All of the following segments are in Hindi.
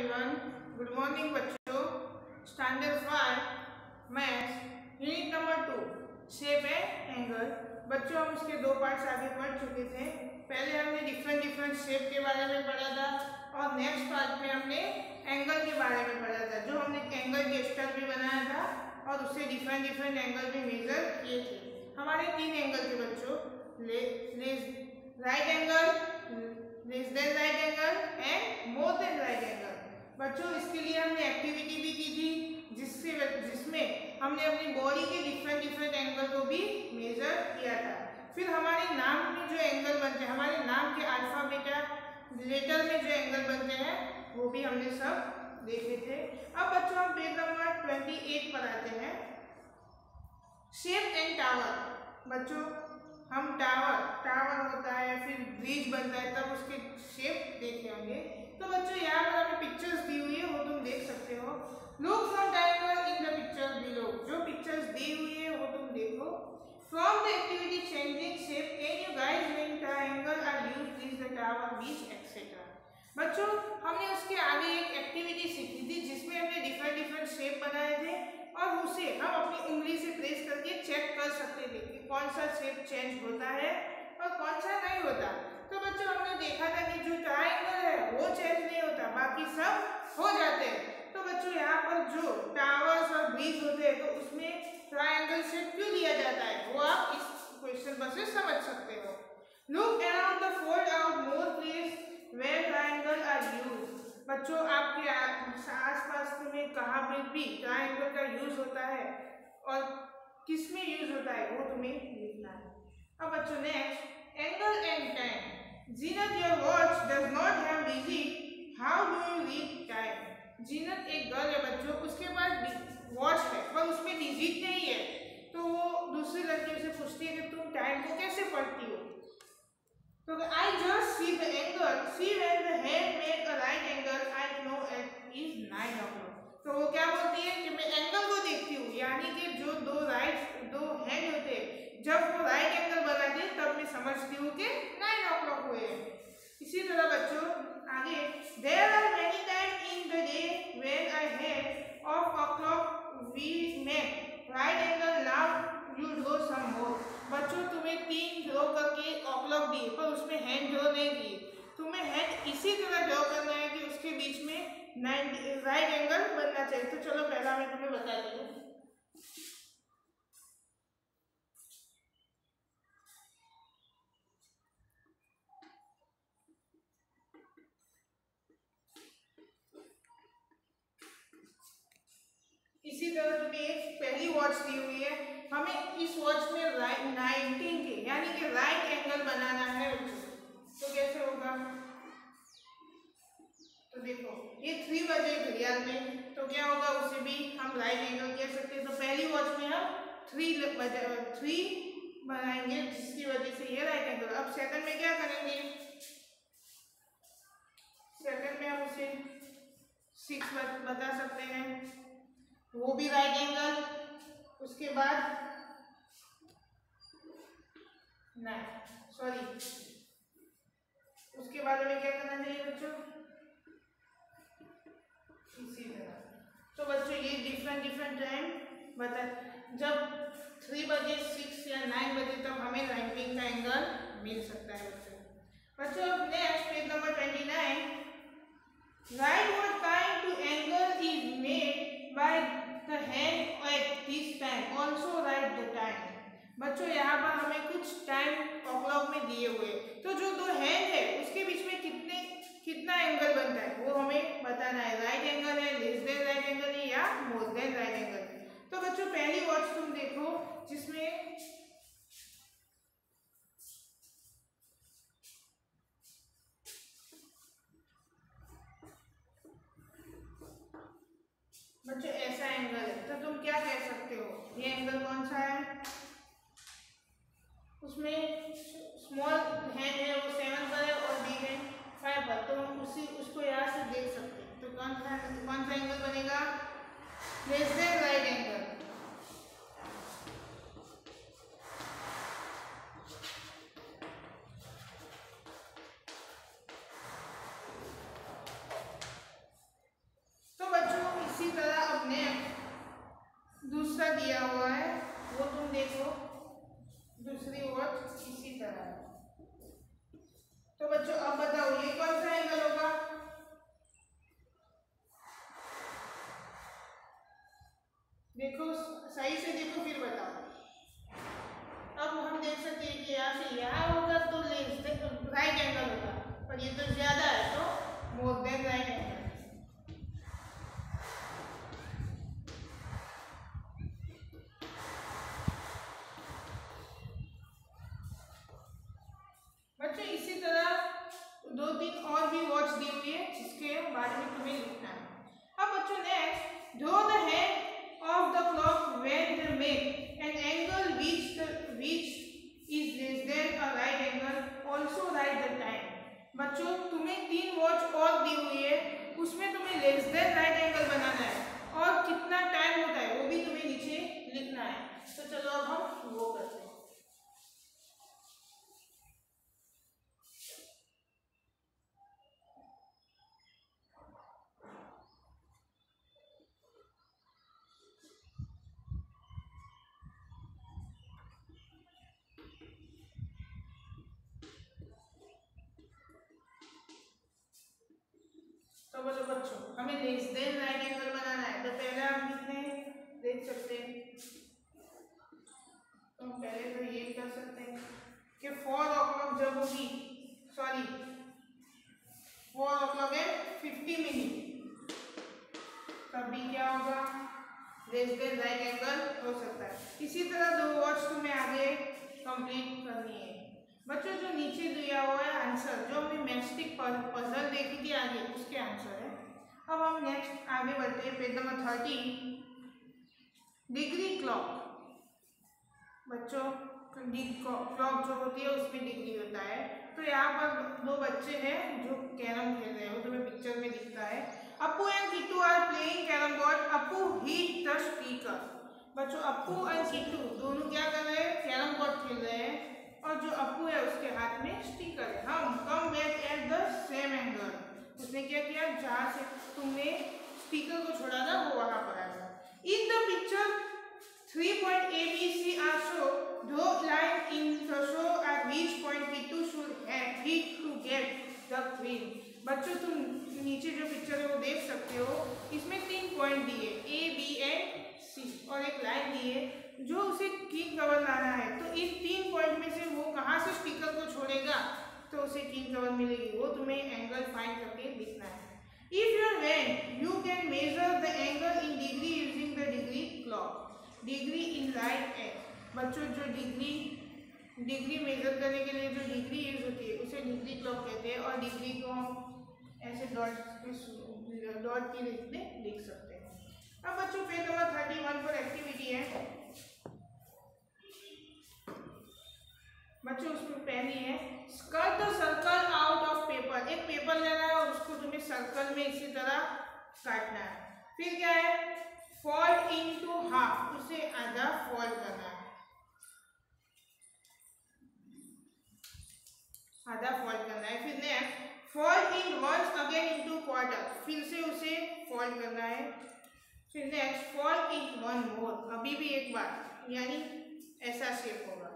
एवरीवन, गुड मॉर्निंग बच्चों। Standard 5 maths unit number 2 shape and angle. बच्चों हम उसके दो पार्ट्स आगे पढ़ चुके थे। पहले हमने डिफरेंट शेप के बारे में पढ़ा था और नेक्स्ट पार्ट में हमने एंगल के बारे में पढ़ा था। जो हमने एंगल गेस्टर भी बनाया था और उससे डिफरेंट एंगल भी मेजर किए थे। हमारे 3 एंगल थे बच्चों, right angle, less than right angle and more than right angle. बच्चों इसके लिए हमने एक्टिविटी भी की थी जिसमें हमने अपनी बॉडी के डिफरेंट एंगल को भी मेजर किया था। फिर हमारे नाम में जो एंगल बनते हैं, हमारे नाम के अल्फाबेट लेटर में जो एंगल बनते हैं वो भी हमने सब देखे थे। अब बच्चों हम पेज नंबर 28 पर आते हैं। Shape and tower. बच्चों हम टावर होता है, फिर ब्रिज बनता है, तब उसके शेप देखे होंगे। तो बच्चों यहाँ पर हमें पिक्चर्स दी हुई है, वो तुम देख सकते हो। Look from triangle in the picture below. जो पिक्चर्स दी हुई है वो तुम देखो। From the activity changing shape can you guys when triangle are used is the tower bridge etcetera. बच्चों हमने उसके आगे एक एक्टिविटी सीखी थी जिसमें हमने डिफरेंट शेप बनाए थे और उसे हम अपनी उंगली से प्रेस करके चेक कर सकते थे कि कौन सा शेप चेंज होता है और कौन सा नहीं होता। तो बच्चों हमने देखा था कि जो ट्रायंगल है वो चेंज नहीं होता, बाकी सब हो जाते हैं। तो बच्चों यहाँ पर जो टावर्स और ब्रिज होते हैं तो उसमें ट्रायंगल शेप क्यों दिया जाता है वो आप इस क्वेश्चन पर से समझ सकते हो। Look around the fold out more place where triangle are used. बच्चों आपके आसपास में कहाँ पे भी ट्रायंगल का यूज होता है और किस में यूज होता है वो तुम्हें लिखना है। अब बच्चों next angle and time. Zeenat your watch does not have digit, how do you read time. Zeenat एक गर्ल है बच्चों, उसके पास वॉच है पर उसमें डिजिट नहीं है। तो वो दूसरी लड़की से पूछती है कि तुम टाइम को कैसे पढ़ती हो। तो I just see the angle. See when the hand made a right angle, I know it is 9 o'clock. तो वो क्या बोलती है कि मैं एंगल को देखती हूँ, यानी कि जो दो हैंड होते हैं जब वो राइट एंगल बनाते हैं तब मैं समझती हूँ कि 9 o'clock हुए हैं। इसी तरह बच्चों आगे there are many times in the day when I had of o'clock we make right angle, now you draw some more. बच्चों तुम्हें 3 ड्रॉ करके ऑक्लॉक दिए पर उसमें हैंड ड्रॉ नहीं दिए। तुम्हें हैंड इसी तरह ड्रॉ करना है कि उसके बीच में राइट एंगल बनना चाहिए। तो चलो पहला मैं तुम्हें बता दूँ। इसी तरह तुम्हें एक पहली वॉच दी हुई है, हमें इस वॉच में 19 के यानी कि राइट एंगल बनाना है। तो कैसे होगा, तो देखो ये 3 बजे घड़ियाल में, तो क्या होगा उसे भी हम राइट एंगल कह सकते हैं। तो पहली वॉच में हम 3 बनाएंगे जिसकी वजह से ये राइट एंगल। अब सेकंड में क्या करेंगे, सेकंड में हम उसे 6 बता सकते हैं, वो भी राइट एंगल। उसके बाद उसके बाद हमें क्या करना चाहिए बच्चों, इसी तरह। तो बच्चों ये डिफरेंट टाइम बता, जब 3 बजे 6 या 9 बजे तक हमें 90 का एंगल मिल सकता है बच्चों। Next page number 29, write what kind to angle is made by the hand at this time, also write the time. बच्चों यहाँ पर हमें कुछ टाइम क्लॉक में दिए हुए, तो जो दो हैंड है उसके बीच में कितना एंगल बनता है वो हमें बताना है। राइट एंगल है, लेस देन राइट एंगल है या मोर देन राइट एंगल। तो बच्चों पहली वॉच तुम देखो जिसमें बच्चों ऐसा एंगल है, तो तुम क्या कह सकते हो ये एंगल कौन सा है। उसमें स्मॉल हैंड है वो 7 पर है और बिग हैंड 5 पर, तो हम उसको यहाँ से देख सकते हैं। तो कौन सा एंगल बनेगा, लेस देन राइट एंगल। देखो सही से देखो फिर बताओ। अब हम देख सकते हैं कि यहाँ से यहाँ होगा तो राइट एंगल होगा, पर ये तो ज्यादा है तो मोर देन राइट एंगल। बच्चों इसी तरह 2-3 और भी वॉच दी हुई है जिसके बारे में तुम्हें लिखना है। अब बच्चों next, draw the hand of the clock when they make an angle which is less than a right angle, also write the time। बच्चों तुम्हें 3 वॉच और दी हुई है, उसमें तुम्हें लेस देन राइट एंगल बनाना है और कितना टाइम होता है वो भी तुम्हें नीचे लिखना है। तो चलो अब हम वो करते हैं। तो बोलो बच्चों हमें लेस देन राइट एंगल बनाना है, तो पहले हम लिखने देख सकते हैं। तो पहले तो ये कर सकते हैं कि 4 o'clock जब होगी, सॉरी 4 o'clock एंड 50 मिनट, तभी क्या होगा लेस देन राइट एंगल हो सकता है। इसी तरह 2 वॉच तुम्हें आगे कंप्लीट करनी है। बच्चों जो नीचे दिया हुआ है आंसर, जो हमने मैथमेटिक पजल देखी थी आगे, उसके आंसर है। अब हम नेक्स्ट आगे बढ़ते हैं, पेज नंबर 30, डिग्री क्लॉक। बच्चों क्लॉक जो होती है उसमें डिग्री होता है। तो यहाँ पर 2 बच्चे हैं जो कैरम खेल रहे हैं, वो तुम्हें पिक्चर में दिखता है। Appu and Kittu are playing carrom board, Appu hit the speaker. बच्चों अप्पू एंड किट्टू दोनों क्या कर रहे हैं, कैरम बोर्ड खेल रहे हैं, और जो अप्पू है उसके हाथ में स्टिकर है। हम come back at the same angle, उसने क्या किया, जहाँ से तुमने स्टिकर को छोड़ा था वो वहां पर आया। इन the picture 3 point ABC are shown, draw line in the show at which point Kittu should have hit to get the queen। बच्चों तुम नीचे जो पिक्चर है वो देख सकते हो, इसमें 3 पॉइंट दिए A, B and C और एक लाइन दी है जो उसे किंग कवर लाना है। तो इस 3 पॉइंट में से वो कहाँ से स्टिकर को छोड़ेगा तो उसे किंग कवर मिलेगी, वो तुम्हें एंगल फाइंड करके लिखना है। If you when you can measure the angle in degree using the degree clock, degree in right and. बच्चों जो डिग्री मेजर करने के लिए जो डिग्री यूज होती है उसे डिग्री क्लॉक कहते हैं, और डिग्री को ऐसे डॉट की में लिख सकते हैं। अब बच्चों पेज नंबर 31 पर एक्टिविटी है। बच्चों उसमें पहली है cut the circle out of paper. एक पेपर लेना है और उसको तुम्हें सर्कल में इसी तरह काटना है। फिर क्या है, फोल्ड इनटू हाफ, उसे आधा फोल्ड करना है, आधा फोल्ड करना है। फिर next fold in once again into quarter, फिर से उसे फोल्ड करना है। फिर next fold in one more, अभी भी एक बार, यानी ऐसा शेप होगा।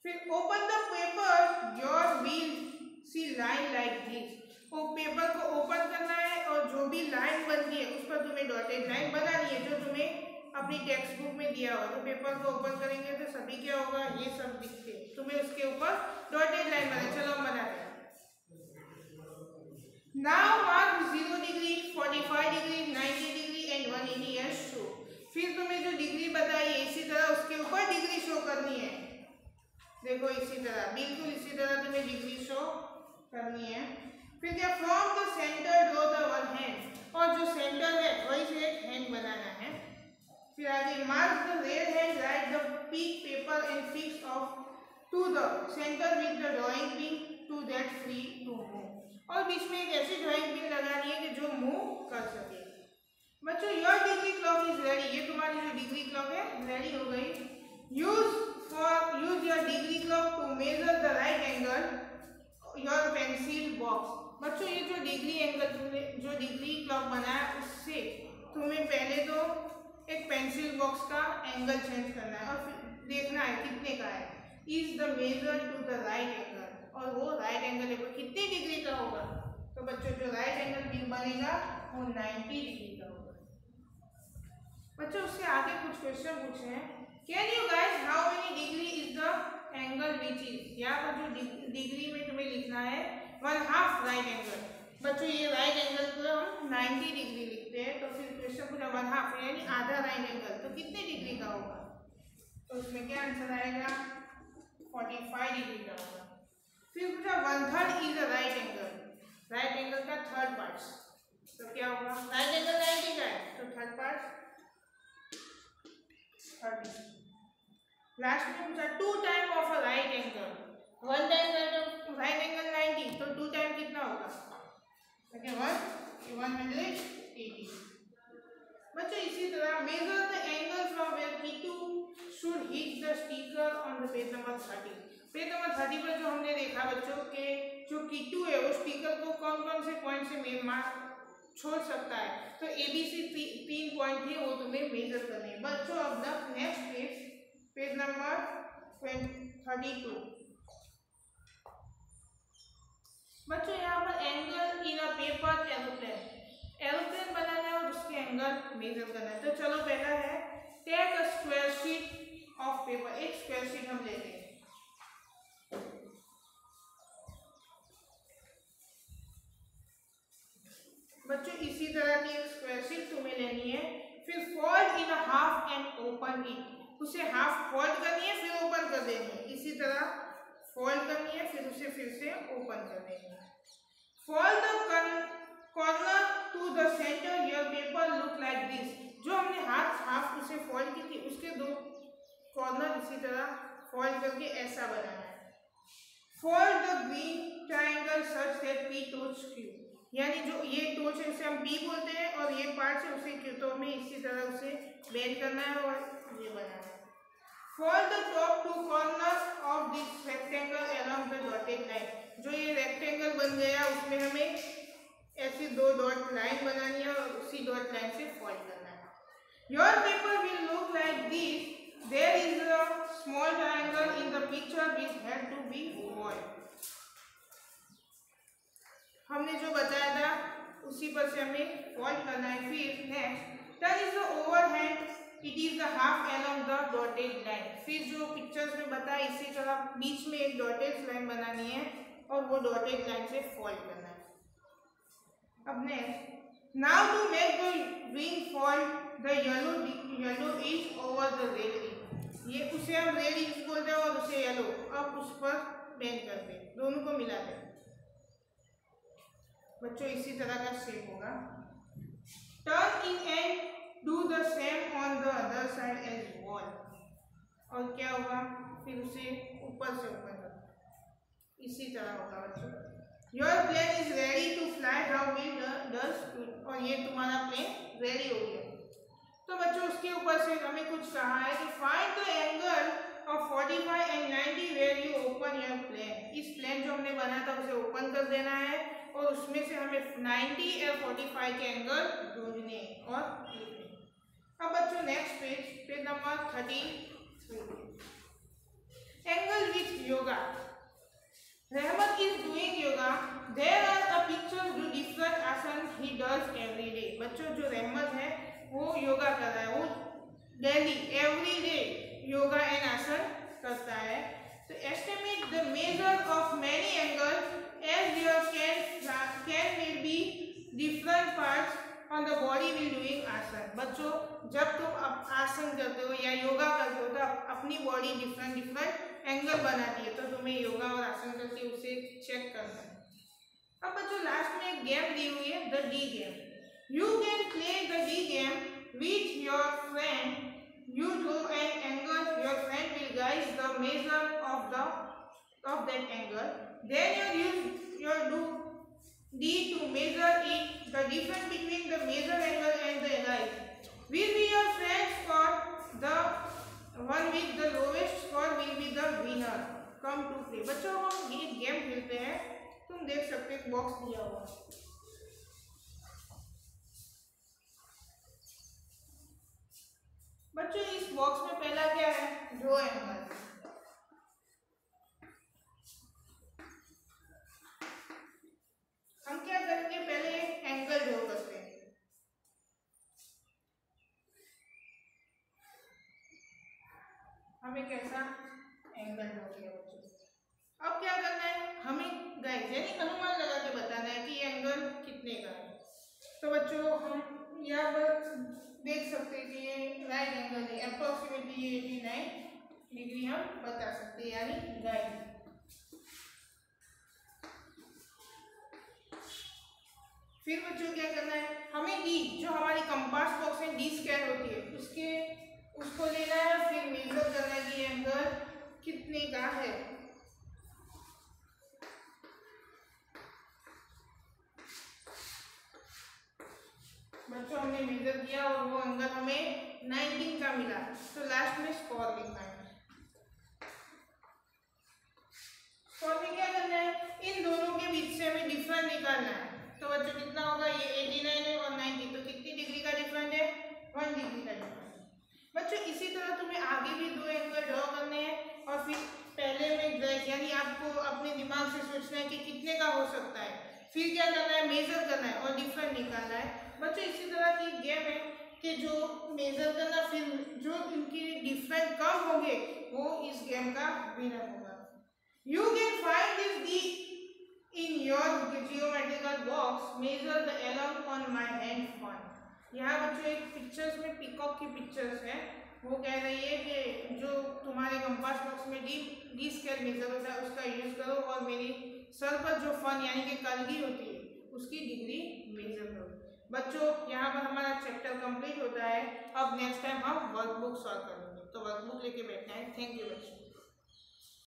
फिर open the paper, your will see line like this. वो पेपर को ओपन करना है और जो भी लाइन बनती है उस पर तुम्हें डॉटेड लाइन बनानी है जो तुम्हें अपनी टेक्स्ट बुक में दिया हुआ। तो पेपर को ओपन करेंगे तो सभी क्या होगा, ये सब दिखते, तुम्हें उसके ऊपर डॉटेड लाइन बनाए। चलो हम बनाते हैं। Now mark 0 degree, 45 degree, 90 degree and 180 as show. फिर तुम्हें जो डिग्री बताई है इसी तरह उसके ऊपर डिग्री शो करनी है। देखो इसी तरह, बिल्कुल इसी तरह तुम्हें डिग्री शो करनी है। फिर क्या, from the centre draw the one hand, और जो सेंटर है वही से एक हैंड बनाना है। फिर आगे mark the red hand, write the peak paper and fix off to the centre with the drawing pin to that free to move. और बीच में एक ऐसी ड्राइंग पिन लगानी है कि जो मूव कर सके। बच्चों your degree clock is ready, ये तुम्हारी जो डिग्री क्लॉक है रेडी हो गई। Use your degree clock to measure the right angle your pencil box. बच्चों ये जो डिग्री एंगल तुमने जो डिग्री क्लॉक बनाया उससे तुम्हें पहले तो एक पेंसिल बॉक्स का एंगल चेंज करना है और फिर देखना है कितने का है। Is the measure to the right angle, और वो राइट एंगल है वो कितनी डिग्री का होगा। तो बच्चों जो राइट एंगल बनेगा वो 90 डिग्री का होगा। बच्चों उससे आगे कुछ क्वेश्चन पूछे हैं। Can you guys how many degree is the angle which is, यहाँ पर जो डिग्री में तुम्हें लिखना है 1/2 राइट एंगल। बच्चों ये राइट एंगल को हम 90 डिग्री लिखते हैं, तो फिर क्वेश्चन पूछा 1/2 यानी आधा राइट एंगल, तो कितने डिग्री का होगा? तो उसमें क्या आंसर आएगा? 45 डिग्री का होगा। फिर पूछा 1/3 is a right angle, right angle का थर्ड पार्ट, तो क्या होगा? राइट एंगल 90 का है तो थर्ड पार्ट 30। लास्ट में पूछा 2 time of a right angle, 1 time right angle 90, तो 2 टाइम कितना होगा? ओके 180। बच्चों इसी तरह measure the angle from where P2 should hit the speaker on the page number 30। Page number 30 पर जो हमने देखा बच्चों के जो P2 है वो स्पीकर को कौन कौन से पॉइंट से मेल मार छोड़ सकता है, तो ABC 3 पॉइंट थे, वो तुम्हें मेजर करने हैं। बच्चों अब नेक्स्ट पेज नंबर 32। बच्चों यहाँ पर angle in a paper aeroplane बनाना है और उसके एंगल मेजर करना है। तो चलो पहला है take a square sheet of paper, एक स्क्वायर शीट हम लेते हैं। बच्चों इसी तरह की एक स्क्वायर शीट तुम्हें लेनी है, फिर fold in half and open it, उसे हाफ फोल्ड करनी है फिर ओपन कर देनी है, इसी तरह फोल्ड करनी है फिर उसे फिर से ओपन कर देनी है। Fold the corner to the centre, your paper look like this, जो हमने हाफ उसे फोल्ड की थी उसके 2 कॉर्नर इसी तरह फोल्ड करके ऐसा बनाना है। Fold the green triangle such that P touch Q, यानी जो ये टोच है उसे हम P बोलते हैं और ये पार्ट है उसे Q, तो हमें इसी तरह उसे बेंड करना है और ये बनाना है। Fold the top 2 corner of this rectangle along the dotted line, जो ये रेक्टेंगल बन गया उसमें हमें ऐसी 2 डॉट लाइन बनानी है और उसी डॉट लाइन से फोल्ड करना है। Your paper will look like this, there is a small triangle in the picture which had to be fold. हमने जो बताया था उसी पर से हमें फोल्ड करना है। फिर next that is the overhand, it is the half along the dotted line, फिर जो पिक्चर्स में बताया इसी तरह बीच में एक डॉटेड लाइन बनानी है और वो डॉटेड लाइन से फोल्ड करना है। अब next now to make the wing fold the yellow is over the red is, ये उसे हम रेड इज बोलते हैं और उसे येलो, अब उस पर बेंड करते हैं, दोनों को मिलाते हैं। बच्चों इसी तरह का शेप होगा। Turn in and do the same on the other side as well, और क्या होगा फिर उसे ऊपर से ऊपर कर इसी तरह होगा। बच्चों your plane is ready to fly, how will does, और ये तुम्हारा प्लेन रेडी हो गया। तो बच्चों उसके ऊपर से हमें कुछ कहा है कि find the angle of 45 and 90 where you open your plane, इस प्लेन जो हमने बनाया था उसे ओपन कर देना है और उसमें से हमें 90 और 45 के एंगल ढूंढने और लिखने। अब बच्चों next page number 33, angle with yoga. Rahmat is doing yoga, there are a picture जो डिफरेंट आसन ही डज एवरी डे। बच्चों जो रहमत है वो योगा कर रहा है, वो daily every day yoga and आसन करता है। तो estimate the measure of many angles as your can will be different parts on the body while doing आसन। बच्चों जब तुम आसन करते हो या योगा करते हो तो अपनी बॉडी डिफरेंट एंगल बनाती है, तो तुम्हें योगा और आसन करके उसे चेक करना है। अब बच्चों लास्ट में एक गेम दी हुई है, the D game. You can play the D game with your friend, you draw an angle, your friend will guess the measure of that angle, then you use your D to measure it, the difference between the measured angle and the right. Will be your friend score, the one with the lowest score will be the winner. Come to play। बच्चों हम ये गेम खेलते हैं, तुम देख सकते हो बॉक्स दिया हुआ। बच्चों इस बॉक्स में पहला क्या है, ड्रॉ एंगल। हम क्या करेंगे, पहले एंगल ड्रॉ करते हैं। तो बच्चों हम यहाँ पर देख सकते हैं कि ये राइट एंगल है, अप्रोक्सीमेटली ये 89 डिग्री हम बता सकते हैं, यानी राइट। फिर बच्चों क्या करना है, हमें डी जो हमारी कंपास बॉक्स में डी स्क्वायर होती है उसको लेना है, फिर मेजर करना है कि एंगल कितने का है। बच्चों हमने मेजर किया और वो एंगल हमें 19 का मिला, तो लास्ट में स्कोर लिखना है। स्कोर में क्या करना है, इन दोनों के बीच से हमें डिफरेंस निकालना है। तो बच्चों कितना होगा, ये 89 है और 90, तो कितनी डिग्री का डिफरेंस है, 1 डिग्री का डिफरेंस। बच्चों इसी तरह तुम्हें आगे भी दो एंगल ड्रॉ करने हैं और फिर पहले में ग्रेस यानी आपको अपने दिमाग से सोचना है कि कितने का हो सकता है, फिर क्या करना है, मेजर करना है और डिफरेंस निकालना है। बच्चों इसी तरह की गेम है कि जो मेजर करना फिर जो इनकी डिफरेंस कम होंगे वो इस गेम का विनर होगा। You can find this D in your geometrical box, measure the along on my hand one. यहाँ बच्चों एक पिक्चर्स में पिकॉक की पिक्चर्स है, वो कह रही है कि जो तुम्हारे कंपास बॉक्स में डी स्क्वायर मेजर होता है उसका यूज करो और मेरी सर पर जो फन यानी कि कलगी होती है उसकी डिग्री मेजर करो। बच्चों यहाँ पर हमारा चैप्टर कंप्लीट होता है। अब नेक्स्ट टाइम हम वर्कबुक सॉल्व करेंगे, तो वर्कबुक लेके बैठना है। थैंक यू बच्चों।